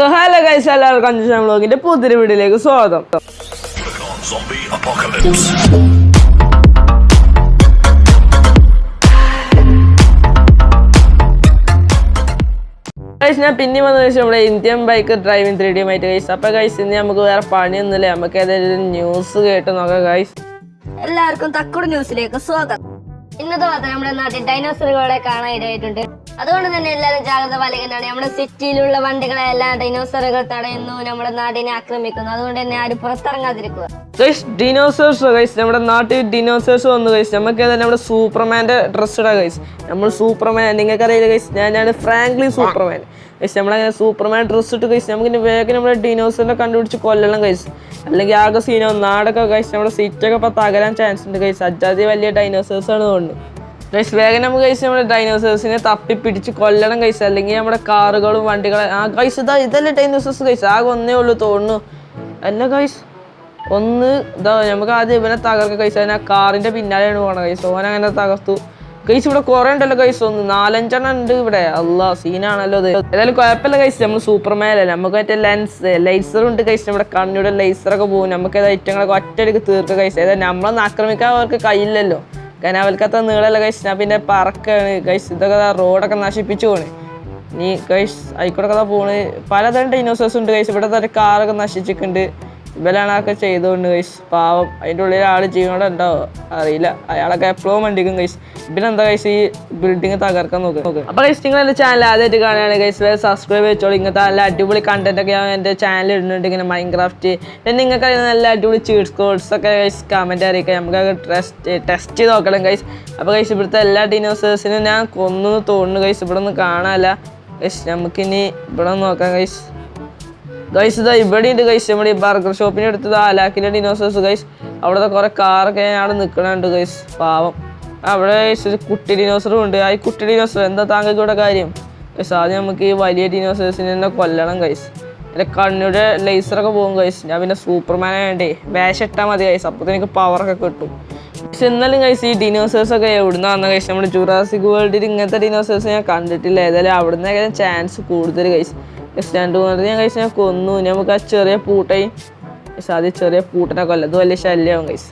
So hello guys, എല്ലാവർക്കും അഞ്ചാം വ്ലോഗിന്റെ പുതിയ വീഡിയോയിലേക്ക് സ്വാഗതം. ഗൈസ്, ഞാൻ പിന്നെ വന്ന ശേഷം നമ്മുടെ ഇന്ത്യൻ ബൈക്ക് ഡ്രൈവിംഗ് 3D ആയിട്ട് ഗൈസ്. അപ്പൊ ഗൈസ്, ഇന്ന് നമുക്ക് വേറെ പണിയൊന്നുമില്ല, നമുക്ക് ഏതായാലും ന്യൂസ് കേട്ട് നോക്കാം ഗൈസ്. എല്ലാവർക്കും തക്കുട ന്യൂസിലേക്ക് സ്വാഗതം. ഇന്നത്തെ വാർത്ത നമ്മുടെ നാട്ടിൽ ഡൈനോസറുകളെ കാണാൻ ഇടയായിട്ടുണ്ട്. അതുകൊണ്ട് തന്നെ എല്ലാവരും ജാഗ്രത പാലിക്കുന്നതാണ്. നമ്മുടെ സിറ്റിയിലുള്ള വണ്ടികളെല്ലാം ഡൈനോസറുകൾ തടയുന്നു, നമ്മുടെ നാടിനെ ആക്രമിക്കുന്നു. അതുകൊണ്ട് തന്നെ ആരും പുറത്തിറങ്ങാതിരിക്കുക. ഗൈസ്, ഡിനോസേഴ്സ് ഗൈസ്, നമ്മുടെ നാട്ടിൽ ഡിനോസേഴ്സ് വന്നു ഗൈസ്. നമുക്ക് ഏതായാലും നമ്മുടെ സൂപ്പർമാൻ്റെ ഡ്രസ്സ് ഇടാം ഗൈസ്. നമ്മൾ സൂപ്പർമാൻ, നിങ്ങൾക്കറിയില്ല ഗൈസ്, ഞാനാണ് ഫ്രാങ്ക്ലിൻ സൂപ്പർമാൻ ഗൈസ്. നമ്മളങ്ങനെ സൂപ്പർമാൻ ഡ്രസ്സ് ഇട്ട് ഗൈസ്, നമുക്കിനി വേഗം നമ്മുടെ ഡിനോസറിനെ കണ്ടുപിടിച്ച് കൊല്ലണം ഗൈസ്. അല്ലെങ്കിൽ ആകെ സീനോ നാടൊക്കെ ഗൈസ്, നമ്മുടെ സീറ്റൊക്കെ ഇപ്പോൾ തകരാൻ ചാൻസ് ഉണ്ട് ഗൈസ്. അജാതി വലിയ ഡൈനോസേഴ്സ് ആണ് തോന്നുന്നു ഗൈസ്. വേഗം നമുക്ക് ഗൈസ് നമ്മുടെ ഡൈനോസേഴ്സിനെ തപ്പിപ്പിടിച്ച് കൊല്ലണം ഗൈസ്. അല്ലെങ്കിൽ നമ്മുടെ കാറുകളും വണ്ടികളും ഗൈസ്, ഇതല്ലേ ഡൈനോസേഴ്സ് ഗൈസ്. ആകെ ഒന്നേ ഉള്ളൂ തോന്നുന്നു അല്ല ഗൈസ്. ഒന്ന് ഇതാ, നമുക്ക് ആദ്യം ഇവനെ തകർക്കുക ഗൈസ്. അതിന് ആ കാറിൻ്റെ പിന്നാലെയാണ് പോകണം ഗൈസ്. ഓൻ അങ്ങനെ തകർത്തു ഗൈസ്. ഇവിടെ കുറേ ഉണ്ടല്ലോ ഗൈസ്, 4-5 ഉണ്ട് ഇവിടെ. അല്ലാ, സീനാണല്ലോ ഇത്. ഏതായാലും കുഴപ്പമില്ല ഗൈസ്, നമ്മൾ സൂപ്പർമാനല്ലേ. നമുക്ക് മറ്റേ ലേസർ ഉണ്ട് ഗൈസ്. നമ്മുടെ കണ്ണിയുടെ ലേസറൊക്കെ പോകും. നമുക്ക് ഏതാ ഐറ്റങ്ങളൊക്കെ ഒറ്റയടിക്ക് തീർക്കുക ഗൈസ്. ഏതായാലും നമ്മളൊന്ന് ആക്രമിക്കാൻ അവർക്ക് കഴിയില്ലല്ലോ, കാരണം അവർക്കത്ര നീളമല്ല ഗൈസ്. ഞാൻ പിന്നെ പറക്കാണ് ഗൈസ്. ഇതൊക്കെ റോഡൊക്കെ നശിപ്പിച്ചു പോണ്. നീ ഗൈസ് ആയിക്കോട്ടൊക്കെ പോണ്. പലതരം ഡൈനോസേഴ്സ് ഉണ്ട് ഗൈസ്. ഇവിടെ തന്നെ കാറൊക്കെ നശിച്ചിട്ടുണ്ട്. ഇവരാണ് അതൊക്കെ ചെയ്തുകൊണ്ട് ഗൈസ്. പാവം, അതിൻ്റെ ഉള്ളിൽ ആൾ ജീവനോടെ ഉണ്ടാവുക അറിയില്ല. അയാളൊക്കെ എപ്പോഴും വണ്ടിക്കും ഗൈസ്. ഇവരെന്താ ഗൈസ് ഈ ബിൽഡിങ് തകർക്കാൻ നോക്കുക. അപ്പോൾ ഗൈസ്, നിങ്ങൾ എൻ്റെ ചാനൽ ആദ്യമായിട്ട് കാണുകയാണ് ഗൈസ്, വേറെ സബ്സ്ക്രൈബ് ചെയ്തോളൂ. ഇങ്ങനത്തെ നല്ല അടിപൊളി കണ്ടൻറ്റൊക്കെ ഞാൻ എൻ്റെ ചാനൽ ഇടുന്നുണ്ട്. ഇങ്ങനെ മൈൻക്രാഫ്റ്റ്, പിന്നെ നിങ്ങൾക്ക് നല്ല അടിപൊളി ചീട്സ് കോഡ്സൊക്കെ ഗൈസ് കമൻറ്റ് അറിയിക്കുക. നമുക്കൊക്കെ ടെസ്റ്റ് ചെയ്ത് നോക്കണം ഗൈസ്. അപ്പോൾ ഗൈസ്, ഇവിടുത്തെ എല്ലാ ഡിനോസേഴ്സിനും ഞാൻ കൊന്നു തോന്നുന്നു ഗൈസ്. ഇവിടെ ഒന്നും കാണാനില്ല ഗൈസ്. നമുക്കിനി ഇവിടെ നോക്കാം ഗൈസ്. ഗൈസ്, ഇതാ ഇവിടെ ഉണ്ട് ഗൈസ്. നമ്മുടെ ഈ ബർഗർ ഷോപ്പിൻ്റെ അടുത്ത് ആലാക്കിലെ ഡിനോസേഴ്സ് ഗൈസ്. അവിടുത്തെ കുറേ കാറൊക്കെ അവിടെ നിൽക്കണുണ്ട് ഗൈസ്. പാവം, അവിടെ ഗൈസ് ഒരു കുട്ടി ഡിനോസറും ഉണ്ട്. ആ ഈ കുട്ടി ഡിനോസർ എന്താ താങ്കൾക്ക് ഇവിടെ കാര്യം ഗൈസ്? ആദ്യം നമുക്ക് ഈ വലിയ ഡിനോസേഴ്സിനെ തന്നെ കൊല്ലണം ഗൈസ്. എൻ്റെ കണ്ണിയുടെ ലേസറൊക്കെ പോകും ഗൈസ്. ഞാൻ പിന്നെ സൂപ്പർമാനെ വേണ്ടേ വേഷം ഇട്ടാൽ മതി ഗൈസ്. അപ്പോൾ എനിക്ക് പവറൊക്കെ കിട്ടും. പക്ഷെ എന്നാലും ഗൈസ്, ഈ ഡിനോസേഴ്സൊക്കെ എവിടുന്ന് വന്ന ഗൈസ്? നമ്മുടെ ജുറാസിക് വേൾഡിൽ ഇങ്ങനത്തെ ഡിനോസേഴ്സ് ഞാൻ കണ്ടിട്ടില്ല. ഏതായാലും അവിടുന്ന് ചാൻസ് കൂടുതൽ ഗൈസ്. രണ്ട് മൂന്ന് ഞാൻ കഴിച്ച് ഞാൻ കൊന്നു. നമുക്ക് ആ ചെറിയ പൂട്ടയും ഗൈസ്, ആദ്യം ചെറിയ പൂട്ടനെ കൊല്ലം. അത് വലിയ ശല്യമാവും ഗൈസ്.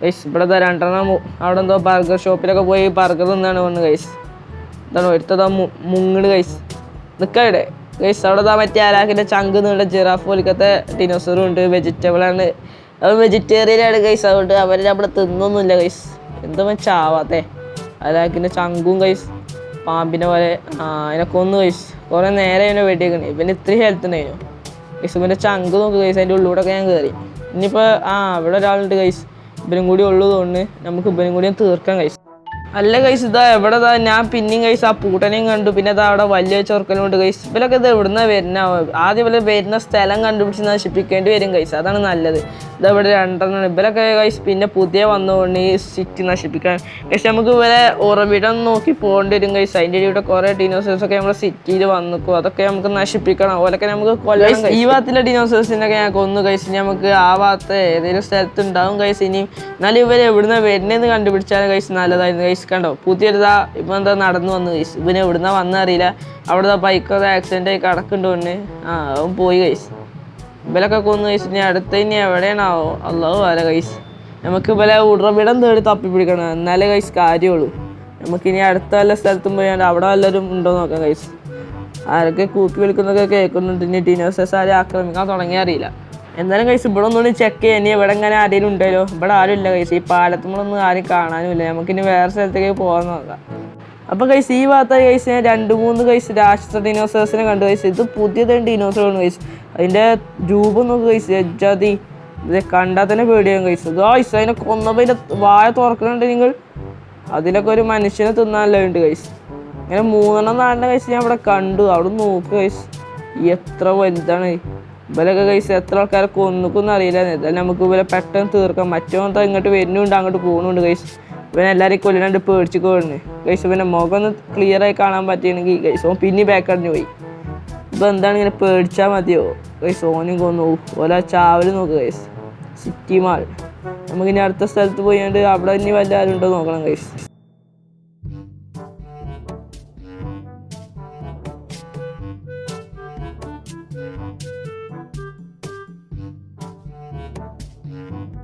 ഗൈസ്, ഇവിടെ 2 അവിടെ എന്തോ ബർഗർ ഷോപ്പിലൊക്കെ പോയി ബർഗർ തിന്നാണ് വന്ന് ഗൈസ്. എന്താണ് എടുത്തതാ മുങ്ങിട് ഗൈസ്. നിൽക്കവിടെ ഗൈസ്. അവിടെ മറ്റേ ആലാക്കിൻ്റെ ചങ്ക് നീണ്ട ജിറാഫ് പോലത്തെ ഡിനോസറും ഉണ്ട്. വെജിറ്റബിളാണ്, അത് വെജിറ്റേറിയനാണ് ഗൈസ്. അതുകൊണ്ട് അവർ അവിടെ തിന്നൊന്നുമില്ല ഗൈസ്. എന്താ ചാവാത്തേ ആലാക്കിൻ്റെ ചങ്കും ഗൈസ്. പാമ്പിനെ പോലെ അതിനെ കൊന്നു ഗൈസ്. കുറേ നേരം ഇവനെ വെടിയേക്കണേ. ഇവന് ഇത്രയും ഹെൽത്ത് ഉണ്ടായിരുന്നു ഗൈസ്. ഇവൻ്റെ ചങ്ക് നോക്ക് ഗൈസ്. അതിൻ്റെ ഉള്ളിലൂടെയൊക്കെ ഞാൻ കയറി. ഇനിയിപ്പോൾ ഇവിടെ ഒരാളുണ്ട് ഗൈസ്. ഇവനും കൂടി ഉള്ളു തോന്നുന്നു. നമുക്ക് ഇവനും കൂടി തീർക്കാം ഗൈസ്. അല്ല ഗൈസ്, ഇതാ എവിടെ ഞാൻ പിന്നെയും ഗൈസ് ആ പൂട്ടനെയും കണ്ടു. പിന്നെ ഇതാ അവിടെ വലിയ ചൊർക്കലുണ്ട് ഗൈസ്. ഇവരൊക്കെ ഇത് എവിടുന്ന വരുന്ന? ആദ്യം ഇവരെ വരുന്ന സ്ഥലം കണ്ടുപിടിച്ച് നശിപ്പിക്കേണ്ടി വരും ഗൈസ്. അതാണ് നല്ലത്. ഇതവിടെ 2 ഇവരൊക്കെ ഗൈസ് പിന്നെ പുതിയ വന്നുകൊണ്ട് ഈ സിറ്റി നശിപ്പിക്കാൻ ഗൈസ്. നമുക്ക് ഇവരെ ഉറവിടം നോക്കി പോകേണ്ടി വരും ഗൈസ്. അതിൻ്റെ ഇവിടെ കുറേ ഡിനോസേഴ്സൊക്കെ നമ്മുടെ സിറ്റിയിൽ വന്നിക്കും. അതൊക്കെ നമുക്ക് നശിപ്പിക്കണം. അതുപോലൊക്കെ നമുക്ക് കൊല്ലണം. ഈ ഭാഗത്തിലെ ഡിനോസേഴ്സിനൊക്കെ ഞാൻ കൊന്നു ഗൈസ്. നമുക്ക് ആ ഭാഗത്ത് ഏതെങ്കിലും സ്ഥലത്ത് ഉണ്ടാവും ഗൈസ്. ഇനിയും എന്നാലും ഇവർ എവിടുന്ന വരുന്നതെന്ന് കണ്ടുപിടിച്ചാലും ഗൈസ് നല്ലതായിരുന്നു ഗൈസ്. കണ്ടോ, പുതിയൊരുതാ ഇപ്പം എന്താ നടന്നു വന്നു ഗൈസ്. ഇവന് എവിടുന്ന വന്നറിയില്ല. അവിടെ ബൈക്കൊക്കെ ആക്സിഡൻ്റ് ആയി കിടക്കുന്നുണ്ട്. അവൻ പോയി ഗൈസ്. ഇവലൊക്കെ കൊന്നു ഗൈസ്. ഇനി അടുത്ത് ഇനി എവിടെയാണാവോ? അല്ലാഹു അല ഗൈസ്. നമുക്ക് ഇവലെ ഉറവിടം തേടി തപ്പിപ്പിടിക്കണം, എന്നാലേ ഗൈസ് കാര്യമുള്ളൂ. നമുക്കിനി അടുത്ത വല്ല സ്ഥലത്തും പോയി അവിടെ വല്ലവരും ഉണ്ടോ നോക്കാം ഗൈസ്. ആരൊക്കെ കൂപ്പി വിളിക്കുന്നതൊക്കെ കേൾക്കുന്നുണ്ട്. ഇനി ഡിനോസേഴ്സ് ആരെ ആക്രമിക്കാൻ തുടങ്ങിയ അറിയില്ല. എന്തായാലും ഗൈസ്, ഇവിടെ ഒന്നുകൂടി ചെക്ക് ചെയ്യാൻ. ഇനി ഇവിടെ ഇങ്ങനെ ആരെങ്കിലും ഉണ്ടല്ലോ? ഇവിടെ ആരും ഇല്ല ഗൈസ്. ഈ പാലത്തുമ്പോഴൊന്നും ആരും കാണാനുമില്ല. നമുക്കിനി വേറെ സ്ഥലത്തേക്ക് പോകാൻ നോക്കാം. അപ്പോൾ ഗൈസ്, ഈ ഭാഗത്ത് ഗൈസ് ഞാൻ 2-3 ഗൈസ് രാഷ്ട്ര ഡിനോസേഴ്സിനെ കണ്ടു ഗൈസ്. ഇത് പുതിയതാണ് ഡിനോസറാണ് ഗൈസ്. അതിൻ്റെ രൂപം നോക്ക് ഗൈസ്. എജ്ജാതി, ഇത് കണ്ടാൽ തന്നെ പേടിയാകും ഗൈസ്. ഗൈസ്, അതിനെ കൊന്നപ്പോൾ അതിൻ്റെ വായ തുറക്കുന്നുണ്ട് നിങ്ങൾ. അതിലൊക്കെ ഒരു മനുഷ്യനെ തിന്നാനല്ലോ ഉണ്ട് ഗൈസ്. ഇങ്ങനെ 3-4 ഗൈസ് ഞാൻ ഇവിടെ കണ്ടു. അവിടെ നോക്ക് ഗൈസ്, എത്ര വലുതാണ്. ഇവരൊക്കെ ഗൈസ് എത്ര ആൾക്കാരെ കൊന്നിക്കൊന്നും അറിയില്ല. എന്തായാലും നമുക്ക് ഇവരെ പെട്ടെന്ന് തീർക്കാം. മറ്റോന്താ ഇങ്ങോട്ട് വരുന്നുണ്ട്, അങ്ങോട്ട് പോകുന്നുണ്ട് ഗൈസ്. ഇവൻ എല്ലാവരെയും കൊല്ലാണ്ട് പേടിച്ച് കൊള്ളുന്നു ഗൈസ്. ഇവൻ്റെ മുഖം ഒന്ന് ക്ലിയറായി കാണാൻ പറ്റിയെങ്കിൽ ഗൈസ് ഓൻ പിന്നെ ബാക്ക് അടിഞ്ഞു പോയി. ഇപ്പോൾ എന്താണ് ഇങ്ങനെ പേടിച്ചാൽ മതിയോ ഗൈസ്? ഓനും കൊന്നു ഓല ചാവൽ നോക്കുക ഗൈസ്. City mall. നമുക്കിനി അടുത്ത സ്ഥലത്ത് പോയാണ്ട് അവിടെ ഇനി വല്ല ആരും ഉണ്ടോ നോക്കണം. നോക്കണം ഗൈസ്.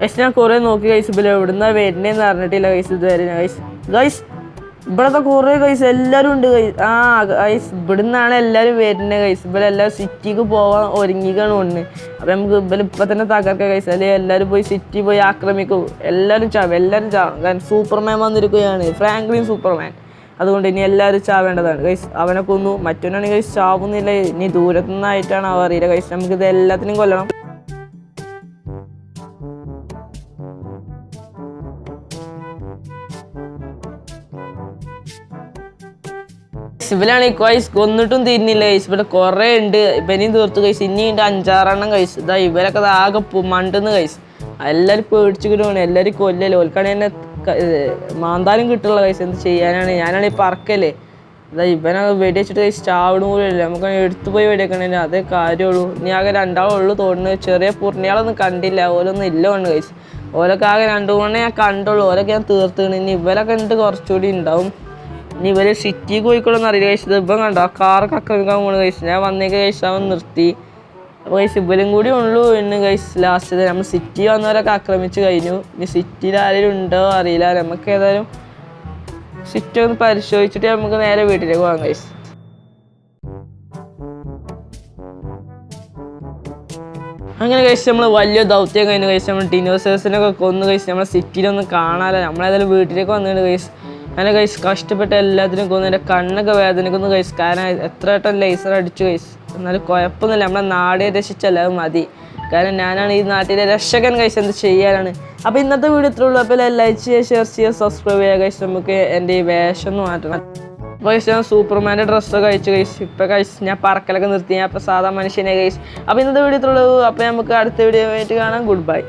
ഗൈസ് ഞാൻ കുറേ നോക്കി ഗൈസ് ഇപ്പം എവിടുന്നാ വരുന്നതെന്ന് അറിഞ്ഞിട്ടില്ല ഗൈസ് ഇതുവരെ ഗൈസ് ഗൈസ് ഇവിടത്തെ കുറേ ഗൈസ് എല്ലാവരും ഉണ്ട് ഗൈസ്. ആ ഗൈസ് ഇവിടുന്നാണ് എല്ലാവരും വരുന്നത് ഗൈസ്. ഇവിടെ എല്ലാവരും സിറ്റിക്ക് പോകാൻ ഒരുങ്ങിക്കാണ് ഒന്ന്. അപ്പം നമുക്ക് ഇപ്പം തന്നെ തകർക്കാം ഗൈസ്. അല്ലെങ്കിൽ എല്ലാവരും പോയി സിറ്റി പോയി ആക്രമിക്കും. എല്ലാവരും ചാവും കാരണം സൂപ്പർമാൻ വന്നിരിക്കുകയാണ്, ഫ്രാങ്ക്ലിൻ സൂപ്പർമാൻ. അതുകൊണ്ട് ഇനി എല്ലാവരും ചാവേണ്ടതാണ് ഗൈസ്. അവനെ കൊന്നു, മറ്റവനാണെങ്കിൽ ഗൈസ് ചാവുന്നില്ല. ഇനി ദൂരത്തുനിന്നായിട്ടാണ് അവ അറിയില്ല ഗൈസ്. നമുക്കിത് എല്ലാത്തിനും കൊല്ലണം. ഇവരാണ് ഈ ഗൈസ് കൊന്നിട്ടും തിരിഞ്ഞില്ല ഗൈസ്. ഇവിടെ കുറേ ഉണ്ട്. ഇവനെയും തീർത്തു ഗൈസ്. ഇനിയുണ്ട് 5-6 ഗൈസ്. ഇതാ ഇവരൊക്കെ ആകെ മണ്ടെന്ന് ഗൈസ്. എല്ലാവരും പേടിച്ചിട്ട് വേണം, എല്ലാവരും കൊല്ലല്ലേ. ഓൽക്കാണ് എന്നെ മാന്താനും കിട്ടുള്ള ഗൈസ്. എന്ത് ചെയ്യാനാണ്, ഞാനാണ് ഈ പറക്കല്ലേ. ഇതാ ഇവനൊക്കെ വെടി വെച്ചിട്ട് ഗൈസ് ചാവണ പോലെയല്ലേ. നമുക്ക് എടുത്തു പോയി വെടിവെക്കണേ, അതേ കാര്യമുള്ളൂ. ഇനി ആകെ 2 ഉള്ളൂ തോന്നുന്നു. ചെറിയ പൂർണ്ണിയാളൊന്നും കണ്ടില്ല, ഓലൊന്നും ഇല്ല കൊണ്ട് ഗൈസ്. ഓലൊക്കെ ആകെ 2 ഞാൻ കണ്ടുള്ളൂ. ഓലൊക്കെ ഞാൻ തീർത്തിണ്. ഇനി ഇവരൊക്കെ ഉണ്ട് കുറച്ചുകൂടി ഉണ്ടാവും. ഇനി ഇവര് സിറ്റിക്ക് പോയിക്കോളെന്ന് അറിയില്ല ഗൈസ്. ഇപ്പം കണ്ടോ ആ കാറൊക്കെ ആക്രമിക്കാൻ പോണു ഗൈസ്. ഞാൻ വന്നേക്ക് ഗൈസ് അവൻ നിർത്തി. അപ്പോൾ ഗൈസ് ഇവരും കൂടി ഉള്ളൂ ഇന്ന് ഗൈസ്. ലാസ്റ്റ് നമ്മൾ സിറ്റി വന്നവരൊക്കെ ആക്രമിച്ച് കഴിഞ്ഞു. ഇനി സിറ്റിയിൽ ആരെങ്കിലും ഉണ്ടോ അറിയില്ല. നമുക്ക് ഏതായാലും സിറ്റി ഒന്ന് പരിശോധിച്ചിട്ട് നമുക്ക് നേരെ വീട്ടിലേക്ക് പോകാം ഗൈസ്. അങ്ങനെ കഴിച്ച് നമ്മൾ വലിയ ദൗത്യം കഴിഞ്ഞ് കഴിച്ച് നമ്മൾ ഡിനോസേഴ്സിനൊക്കെ കൊന്ന് കഴിച്ച് നമ്മളെ സിറ്റിയിലൊന്നും കാണാതെ നമ്മളേതായാലും വീട്ടിലേക്ക് വന്നിട്ട് കഴിച്ച് അങ്ങനെ കഴിച്ച് കഷ്ടപ്പെട്ട് എല്ലാത്തിനും കൊന്നു. എൻ്റെ കണ്ണൊക്കെ വേദനിക്കുന്നു കഴിച്ച്. കാരണം എത്ര വട്ടം ലേസർ അടിച്ചു കഴിച്ച്. എന്നാലും കുഴപ്പമൊന്നുമില്ല, നമ്മളെ നാടിനെ രക്ഷിച്ചല്ല അത് മതി. കാരണം ഞാനാണ് ഈ നാട്ടിലെ രക്ഷകൻ കഴിച്ച്. എന്ത് ചെയ്യാനാണ്. അപ്പോൾ ഇന്നത്തെ വീഡിയോ ഇത്രേ ഉള്ളൂ. അപ്പോൾ ലൈക്ക് ചെയ്യുക, ഷെയർ ചെയ്യുക, സബ്സ്ക്രൈബ് ചെയ്യുക കഴിച്ച്. നമുക്ക് എൻ്റെ ഈ വേഷം ഒന്ന് മാറ്റണം. അപ്പോൾ കഴിച്ച് ഞാൻ സൂപ്പർമാൻ്റെ ഡ്രസ്സൊക്കെ കഴിച്ച് കഴിച്ച്. ഇപ്പോൾ കഴിച്ച് ഞാൻ പറക്കലൊക്കെ നിർത്തി. ഞാൻ ഇപ്പോൾ സാധാ മനുഷ്യനെ കഴിച്ച്. അപ്പോൾ ഇന്നത്തെ വീഡിയോ ഇത്രേ ഉള്ളൂ. അപ്പോൾ നമുക്ക് അടുത്ത വീഡിയോ ആയിട്ട് കാണാം. Good bye.